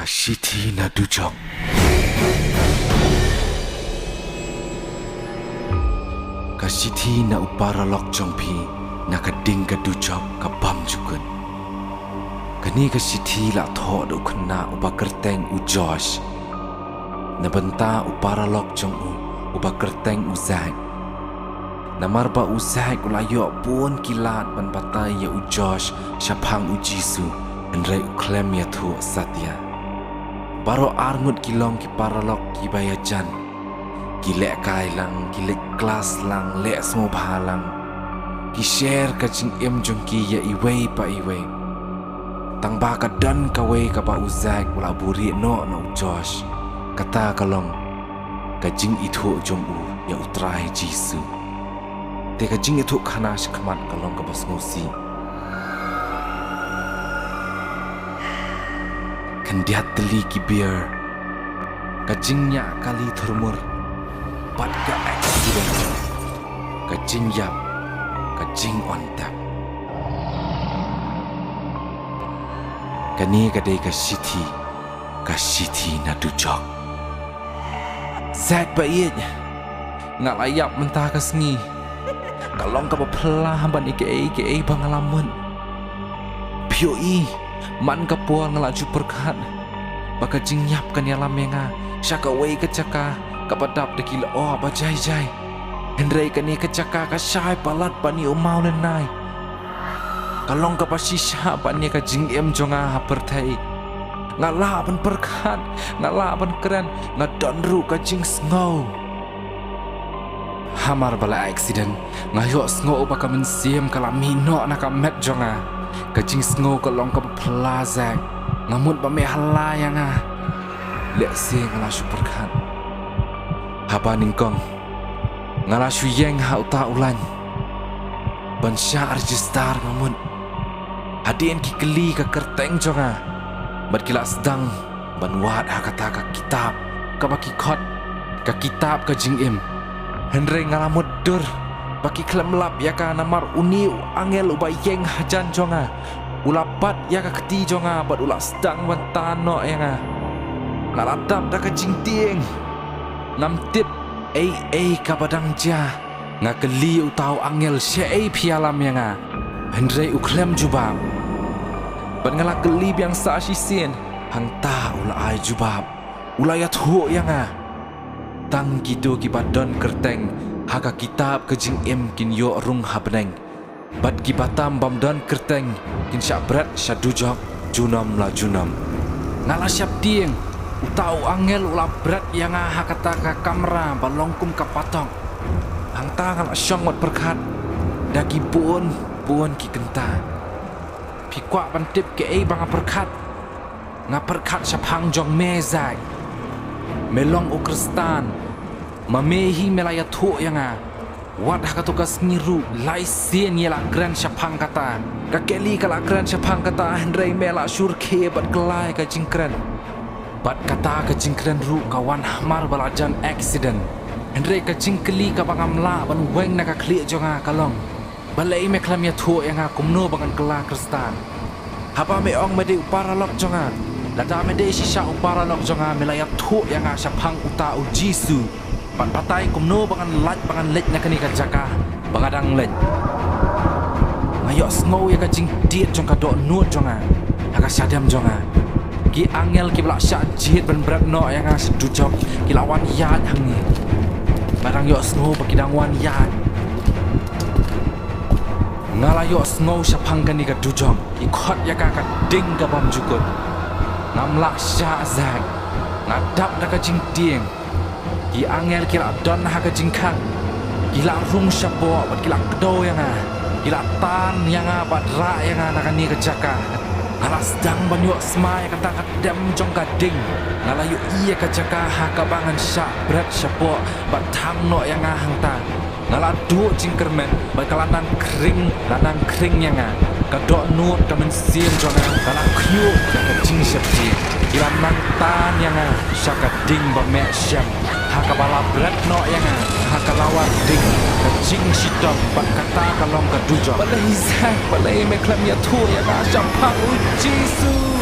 Kasiti na dujok. Kasiti na upara lok jongpi na kading ka dujok ka bam jukun. Kani kasiti la tho do khna uba kerteng u Josh. Na benta upara lok jong uba kerteng u Zack. Na marba u Zack ulayo pun kilat ban batai ya u Josh syapang u Jisu andrai u klem ya thu satya. Baro arngut kilong ki paralok ki bayajan. Ki lek kai lang, ki lek kelas lang, lek semua bahalang. Ki share ka jing em jong ki ya iwei pa iwei. Tang ba ka dan ka wei ka ba u Zack ula buri no Josh. Kata kalong ka jing itu jong u ya utrai Jisu. Te ka jing itu khana shkaman kalong ka bas ngosi. Kandiat teli ki beer kajingnya kali termur pat ka accident kajing yap kajing on tap kani kadai kasiti na dujok Zack bait ngak layak mentah ka sengi kalong ka pelah ban ike pengalaman POE man ka puang ngelaju perkat baka jingyap kan yalam menga syaka wei kecaka kapadap de kila oh bajai hendrai kani kecaka ka syai palat pani umau nenai kalong ka pasisha pani ka jingem jonga hapertai ngala ban perkat ngala ban keren ngadon ru ka jing sngau hamar bala accident ngayo sngau baka mensiem kala mino na ka met jonga kajing sngo kalong ka plaza ngamut ba me hala yang lek se ngala superkan haba ningkong ngala syuyeng ha uta ulan ban sya register ngamut hadien ki keli ka kerteng jonga bat kila sedang ban wat ha kata ka kitab ka baki khot ka kitab ka jing im henre ngala mudur baki klem lap ya ka namar uni angel ubayeng hajan jonga ulapat ya ka keti jonga bat ulak sedang wantano yang ngaladap da ka jingtieng nam tip ka badang ja ngakeli utau angel syai pialam yang hendrai uklem jubab bat ngalak keli biang sa sisien hang ta ulai jubab ulayat hu yang tang gitu ki badon kerteng haka kitab kejing em kin yo rung habneng bat ki batam bamdan kerteng kin syak berat syadujok junam la junam ngala syap tieng utau angel ula berat yang hakata ka kamera balongkum ka patong hang ta ngala syong wat perkat daki puun ki kenta pi kwa pantip ke bang perkat ngaperkat syapang jong mezak melong ukristan mamehi melaya thu yang wat hakatukas ngiru laisien yela gran syapang kata kakeli kala gran syapang kata hendrai mela syurke bat kelai ka jingkren bat kata ka jingkren ru kawan hamar balajan accident hendrai ka jingkeli ka bangamla ban weng na ka kli jonga kalong balai me klam ya thu yang kumno bangan kela kristan haba me ong mede upara lok jonga lada mede sisa upara lok jonga melaya thu yang syapang uta u Jisu pat patai kumno bangan lej na kani ka jaka bangadang lej ngayo sngow ya ka jing diet jong ka do nuot jonga aga sadam jonga ki angel ki blak sya jit ban berat no yang sedujok ki lawan yat hangi barang yo sngow bakidang wan yat ngala yo sngow syapang kani ka dujong ki khot ya ka ding ka bam jukut namlak sya Zack ngadap da ka jing tieng ki angel kila don ha ka jingkang kila rung syapo bat kila kedo yang kila tan yang badra yang nakani ka jaka ngala sedang banyu smai kata kadam jong gading ngala yu iya ka jaka ha ka bangan sya berat syapo bat thang no yang hang ta ngala du jingkermen bat kalandan kring yang ka do nuot ka men siem jong ngala khyu ka jing syapti kila nang tan yang syaka ding ba me syam haka bala berat no yang haka lawar ding kecing sidam bat kata kalong ka dujo balai Zack balai me klam ya thu ya ka syapang u Jisu